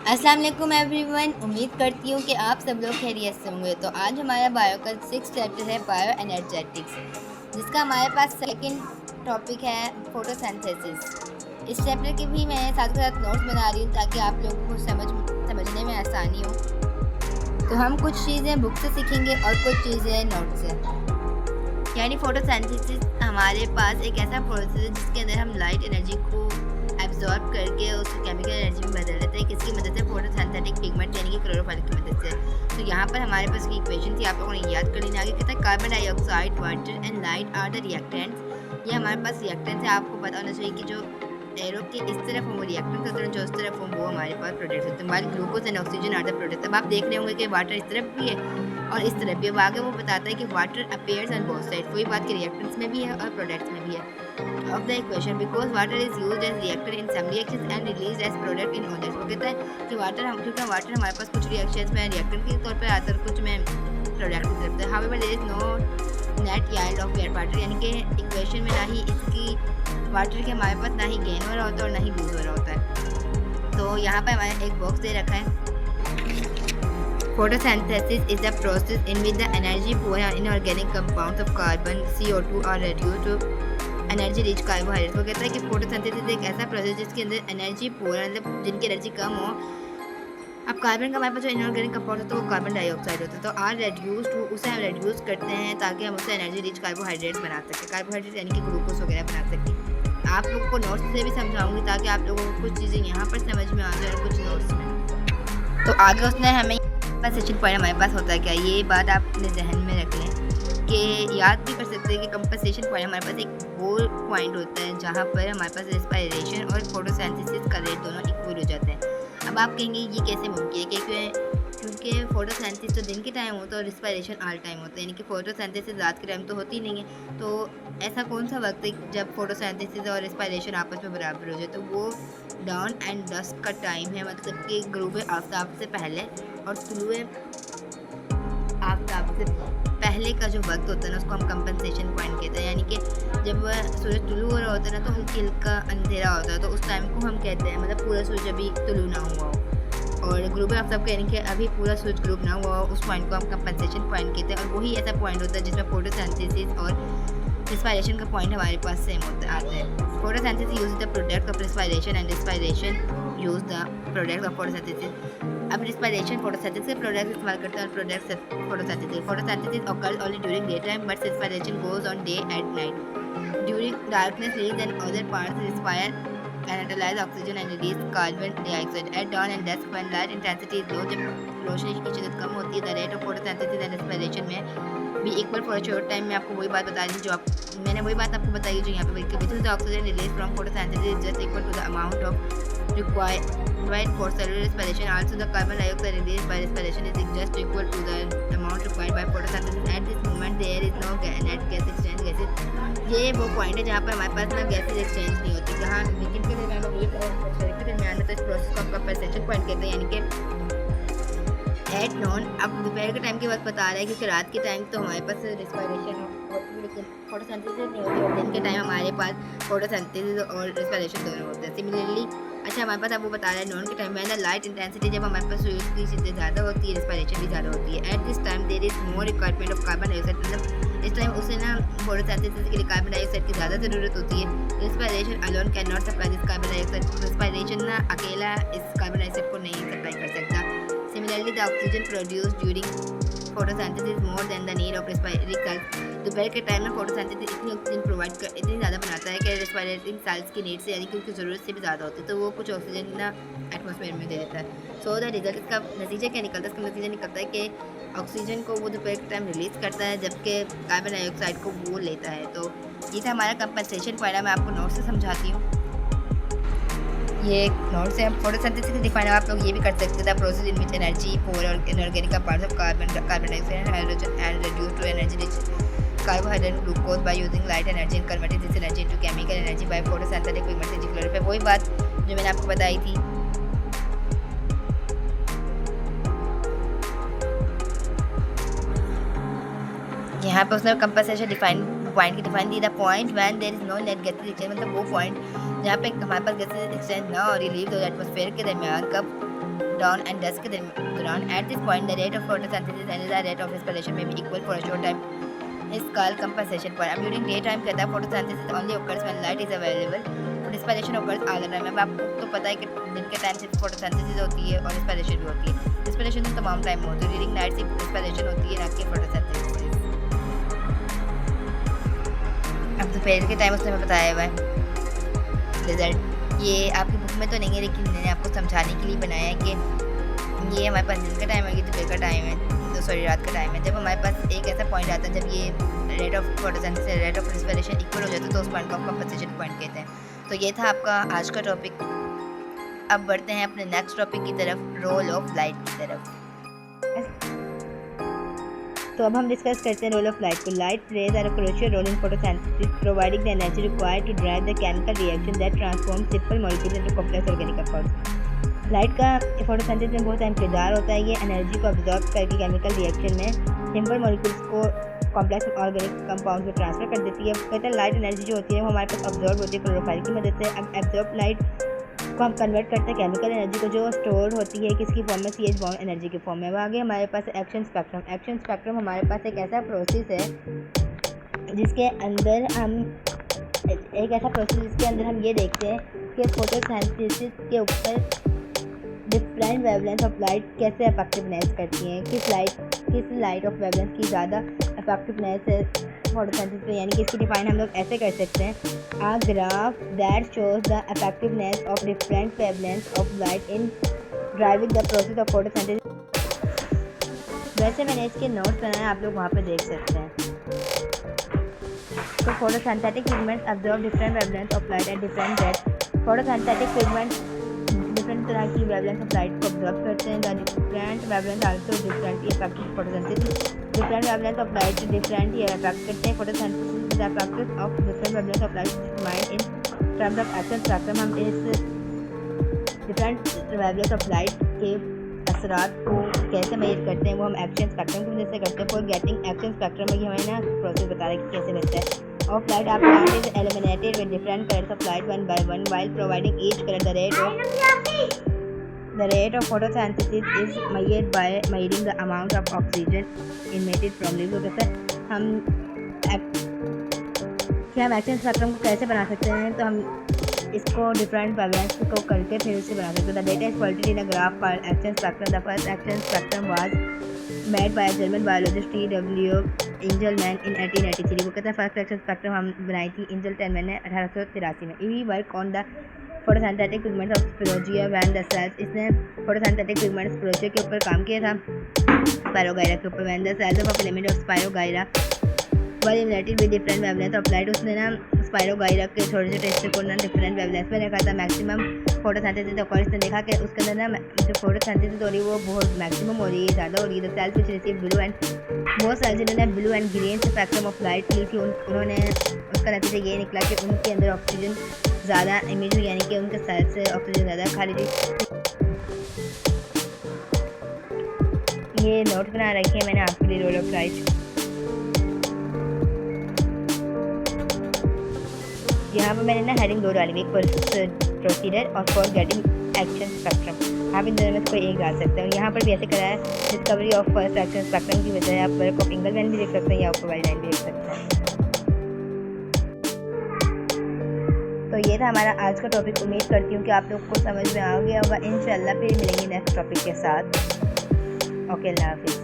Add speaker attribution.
Speaker 1: अस्सलाम वालेकुम एवरीवन। उम्मीद करती हूँ कि आप सब लोग खैरियत से होंगे। तो आज हमारा बायो का 6 चैप्टर है बायो एनर्जेटिक्स, जिसका हमारे पास सेकंड टॉपिक है फोटोसिंथेसिस। इस चैप्टर के भी मैं साथ के साथ नोट्स बना रही हूँ ताकि आप लोगों को समझने में आसानी हो। तो हम कुछ चीज़ें बुक से सीखेंगे और कुछ चीज़ें नोट से। यानी फोटोसिंथेसिस हमारे पास एक ऐसा प्रोसेस है जिसके अंदर हम लाइट एनर्जी को एब्जॉर्ब करके उसको केमिकल एनर्जी में बदल देते हैं। किसकी मदद से? फोटोसिंथेटिक पिगमेंट यानी कि क्लोरोफिल की मदद से। तो यहाँ पर हमारे पास की इक्वेशन थी, आप लोगों ने याद कर लेना। आगे कहता है carbon dioxide, water and light are the reactants. ये हमारे पास रिएक्टेंट्स है। आपको पता होना चाहिए कि जो एरो के इस तरफ वो रिएक्टेंट होते हैं, जो उस तरफ वो हमारे पास प्रोडक्ट होते हैं। हमारे glucose and oxygen are the product. अब आप देख रहे होंगे कि वाटर इस तरफ भी है और इस तरफ भी। अब आगे वो बताता है कि water appears on both side. वही बात कि रिएक्टेंट्स में भी है और प्रोडक्ट्स में भी है। of the equation because water is used as reactor in some reactions and released as product in others। वो कहता है कि क्योंकि वाटर हमारे पास कुछ रिएक्शंस में रिएक्टेंट के तौर पर आता है और कुछ में प्रोडक्ट की तरफ से। however there is no net yield of pure water, यानी कि इक्वेशन में ना ही इसकी वाटर के हमारे पास ना ही गेन हो रहा होता है और ना ही लूज हो रहा होता है। तो यहाँ पर हमारे एक बॉक्स दे रखा है। Photosynthesis is the process in which the energy poor and inorganic compounds of carbon, CO2 are reduced to energy rich carbohydrate. वो कहता है कि फोटोसिंथेसिस एक ऐसा प्रोसेस जिसके अंदर एनर्जी पूर मतलब जिनकी एनर्जी कम हो। अब कार्बन का हमारे पास जो इनऑर्गेनिक कंपाउंड होता है वो कार्बन डाइऑक्साइड होता है। तो आर रेड्यूस टू उसे हम रेड्यूस करते हैं ताकि हम उसे एनर्जी रिच कार्बोहाइड्रेट्स बना सकें। कार्बोहाइड्रेट यानी कि ग्लूकोज वगैरह बना सकें। आप लोगों को नोट्स से भी समझाऊंगी ताकि आप लोगों को कुछ चीज़ें यहाँ पर समझ में आ जाए और कुछ नोट्स में। तो आगे उसने हमें सेशन पॉइंट हमारे पास होता है क्या, ये बात आप अपने जहन में रख लें कि याद भी कर सकते हैं कि कंपनसेशन पॉइंट हमारे पास एक वो पॉइंट होता है जहाँ पर हमारे पास रेस्पिरेशन और फोटोसिंथेसिस का रेट दोनों इक्वल हो जाते हैं। अब आप कहेंगे ये कैसे मुमकिन है? क्योंकि फोटोसिंथेसिस तो दिन के टाइम होता है और रेस्पिरेशन ऑल टाइम होता है, यानी कि फोटोसिंथेसिस रात के टाइम तो होती नहीं है। तो ऐसा कौन सा वक्त है जब फोटोसिंथेसिस और रेस्पिरेशन आपस में बराबर हो जाए? तो वो डाउन एंड डस्क का टाइम है, मतलब कि गुरूब आफ्ताब से पहले और तुलुए आफ्ताब से पहले का जो वक्त होता है ना उसको हम कंपनसेशन पॉइंट कहते हैं। यानी कि जब सूरज तुलू हो रहा होता है ना तो हल्की हल्का अंधेरा होता है, तो उस टाइम को हम कहते हैं, मतलब पूरा सूरज अभी तुलू ना हुआ हो और ग्रुप आफ्ताब का यानी कि अभी पूरा सूरज ग्रुप ना हुआ हो, उस पॉइंट को हम कंपनसेशन पॉइंट कहते हैं। और वही ऐसा पॉइंट होता है जिसमें फोटोसिंथेसिस और रेस्पिरेशन का पॉइंट हमारे पास सेम आता है। Photosynthesis use the product of respiration and respiration use the product of photosynthesis. अब रेस्पिरेशन फोटोसिंथेसिस के प्रोडक्ट इस्तेमाल करते हैं और product photosynthesis occurs only during day time but respiration goes on day and night. During darkness leaves and other parts respire and utilize oxygen and release carbon dioxide at dawn and dusk when light intensity is low। जब रोशनी की शिद्दत कम होती है, the rate of photosynthesis and respiration में भी equal for short time में। आपको वही बात बता दी जो मैंने वही बात आपको बताई जो यहाँ पे which is the oxygen released from photosynthesis is just equal to the amount of required for cellular respiration। Also the carbon dioxide released by respiration is just equal to the amount required by photosynthesis। at this moment there is no net gas exchange gases। ये वो point है जहाँ पर हमारे पास ना gases exchange नहीं होती, जहाँ लिक्विड के दरमियान और के दरमियान में तो इस प्रोसेस को कंपनसेशन पॉइंट कहते हैं। यानी कि एट नॉन अब दोपहर के टाइम की बात बता रहा है क्योंकि रात के टाइम तो हमारे पास रेस्पिरेशन होती है लेकिन फोटोसिंथेसिस नहीं होती और दिन के टाइम हमारे पास फोटोसिंथेसिस और रेस्पिरेशन दोनों होते हैं। सिमिलरली अच्छा हमारे पास अब वो बता रहा है नॉन के टाइम में ना लाइट इंटेंसिटी जब हमारे पास सूरज की शिद्दत ज़्यादा होती है, रेस्पिरेशन भी ज़्यादा होती है। At this time there is more requirement of carbon dioxide, मतलब इस टाइम उसे ना फोटोसिंथेसिस के लिए कार्बन डाइऑक्साइड की ज़्यादा ज़रूरत होती है। Respiration alone can not supply this carbon dioxide. Respiration ना अकेला इस कार्बन डाइऑक्साइड को नहीं सप्लाई कर सकता। Similarly, the oxygen produced during photosynthesis is more than the need of respiring cells। दोपहर के टाइम में फोटोसिंथेसिस इतनी ऑक्सीजन प्रोवाइड कर इतनी ज़्यादा बनाता है कि रेस्पिरेटिंग सेल्स की नीड से यानी कि उसकी ज़रूरत से भी ज़्यादा होती है, तो वो कुछ ऑक्सीजन ना एटमॉस्फेयर में दे देता है। सो द रिजल्ट इसका नतीजा क्या निकलता है? इसका नतीजा निकलता है कि ऑक्सीजन को वो दोपहर के टाइम रिलीज़ करता है जबकि कार्बन डाइऑक्साइड को वो लेता है। तो ये था हमारा कंपनसेशन पॉइंट। मैं आपको नोट से समझाती हूँ। ये नोट से हम फोटोसिंथेसिस के डिफाइन आप लोग ये भी कर सकते थे process in which energy poor और inorganic parts of carbon dioxide hydrogen and reduce to energy rich carbohydrate glucose by using light energy and converting this energy into chemical energy by photosynthetic pigment chlorophyll. वही बात जो मैंने आपको बताई थी। यहाँ पे उसने कंपनसेशन पॉइंट की डिफाइन दी। The point when there is no net gases exchange, मतलब वो पॉइंट जहाँ पे हमारे पास गैसेज एक्सचेंज ना और रिलीव हो एटमॉस्फेयर के दरमियान कब dawn and dusk के दौरान. At this point, the rate of photosynthesis and the rate of respiration may be equal for a short time. Is called compensation point. अब during daytime कहता है photosynthesis only occurs when light is available. Respiration occurs all the time. अब आपको तो पता है कि दिन के टाइम सिर्फ photosynthesis होती है और respiration भी होती है. Respiration तो तमाम टाइम में होती है. During night सिर्फ respiration होती है, ना कि photosynthesis. अब दोपहर के टाइम उसने हमें बताया हुआ है रिजल्ट. ये आपकी बुक में तो नहीं है, लेकिन मैंने आपको समझाने के लिए बनाया है कि ये हमारे पास दिन का टाइम है, ये दोपहर का टाइम है, तो सॉरी रात का टाइम है. जब हमारे पास एक ऐसा पॉइंट आता है जब ये rate of photosynthesis rate of respiration equal हो जाता है, तो उस पॉइंट को आप कंपनसेशन पॉइंट कहते हैं. तो ये था आपका आज का टॉपिक. अब बढ़ते हैं अपने नेक्स्ट टॉपिक की तरफ, रोल ऑफ लाइट की तरफ. तो अब हम डिस्कस करते हैं रोल ऑफ लाइट को. Light plays are a crucial role in photosynthesis, providing the energy required to drive the chemical reaction that transform simple molecules into complex organic compounds. Light का photosynthesis में बहुत अहम किरदार होता है. ये एनर्जी को अब्जॉर्ब करके केमिकल रिएक्शन में सिंपल मॉलिक्यूल्स को कॉम्प्लेक्स ऑर्गेनिक कंपाउंड्स में ट्रांसफर कर देती है. कहते हैं लाइट एनर्जी जो होती है वो हमारे पास अब्जॉर्ब होती है क्लोरोफाइल की मदद से. अब एब्जॉर्ब लाइट को हम कन्वर्ट करते हैं केमिकल एनर्जी को, जो स्टोर होती है किसकी फॉर्म में, CH बॉन्ड एनर्जी की फॉर्म में. अब आगे हमारे पास एक्शन स्पेक्ट्रम. एक्शन स्पेक्ट्रम हमारे पास एक ऐसा प्रोसेस है जिसके अंदर हम ये देखते हैं कि फोटोसिंथेसिस के ऊपर डिफरेंट वेवलेंथ ऑफ लाइट कैसे इफेक्टिवनेस करती हैं, किस लाइट ऑफ वेवलेंथ की ज़्यादा इफेक्टिवनेस है फोटोसिंथेसिस पे. यानी कि इसकी डिफाइन हम लोग ऐसे कर सकते हैं, a graph that shows the effectiveness of different wavelength of light in driving the process of photosynthesis. वैसे मैंने इसके नोट्स बनाए, आप लोग वहाँ पे देख सकते हैं. तो photosynthetic pigments absorb different wavelength of light at different rate. Photosynthetic pigments different तरह की वेवलेंथ ऑफ लाइट को ऑब्जर्व करते हैं. The different wavelength also differently affect photosynthesis. Different wavelength of light differently affect करते हैं photosynthesis. The effect of different wavelength of light determined in terms of action spectrum. हम इस different wavelength of light के असरात को कैसे major करते हैं, वो हम एक्शन स्पेक्ट्रम की वजह से करते हैं. फॉर गेटिंग एक्शन स्पेक्ट्रम में हमें ना प्रोसेस बता रहा है कि कैसे बनता है. Of light are is illuminated with different colors of light one by one, while providing each color the rate of photosynthesis is measured by measuring the amount of oxygen emitted from leaves. तो जैसे हम action spectrum को कैसे बना सकते हैं, तो हम इसको डिफरेंट वेवलेंथ को करके फिर उससे बना सकते हैं. The data is plotted in a graph called action spectrum. The first action spectrum was made by German biologist T.W. इंजलमैन इन 1883. वो कहता है फर्स्ट एक्शन स्पेक्ट्रम हम बनाई थी इंजलमैन ने 1883 में. He work on the photosynthetic pigments of spirogyra when the cells. इसने photosynthetic pigments spirogyra के ऊपर काम किया था, स्पायरोगाइरा के ऊपर. When the cells of filament of spirogyra were illuminated with different wavelength of light. उसने ना स्पायरोगाइरा के छोटे छोटे हिस्से को ना डिफरेंट वेवलेंथ में रखा था. मैक्सिमम फोटोसिंथेसिस ऑफ इसने देखा कि उसके अंदर ना जो फोटोसिंथेसिस हो रही है वो बहुत मैक्सिमम हो रही है, ज़्यादा हो रही है. तो cells which receive blue and बहुत सारे जिन्होंने blue and green spectrum of light ली थी, उन्होंने उसका नतीजा ये निकला कि उनके अंदर ऑक्सीजन ज़्यादा इमेज हुई, यानी कि उनके सेल्स से ऑक्सीजन ज़्यादा खाली थी. ये नोट बना रखी है मैंने आपके लिए रोल ऑफ लाइट. यहाँ पर मैंने ना हेडिंग 2 डाली हुई, प्रोसीडर और फॉर गेटिंग एक्शन स्पेक्ट्रम. आप इन दोनों में से कोई एक डाल सकते हैं. यहाँ पर भी ऐसे करा है, discovery of first action spectrum की वजह आप वर्क ऑफ इंगलमैन भी देख सकते हैं या ऊपर वाली लाइन भी देख सकते हैं. तो ये था हमारा आज का टॉपिक. उम्मीद करती हूँ कि आप लोग को समझ में आ गया होगा. इंशाल्लाह फिर मिलेंगे नेक्स्ट टॉपिक के साथ. ओके, अल्लाह हाफिज़.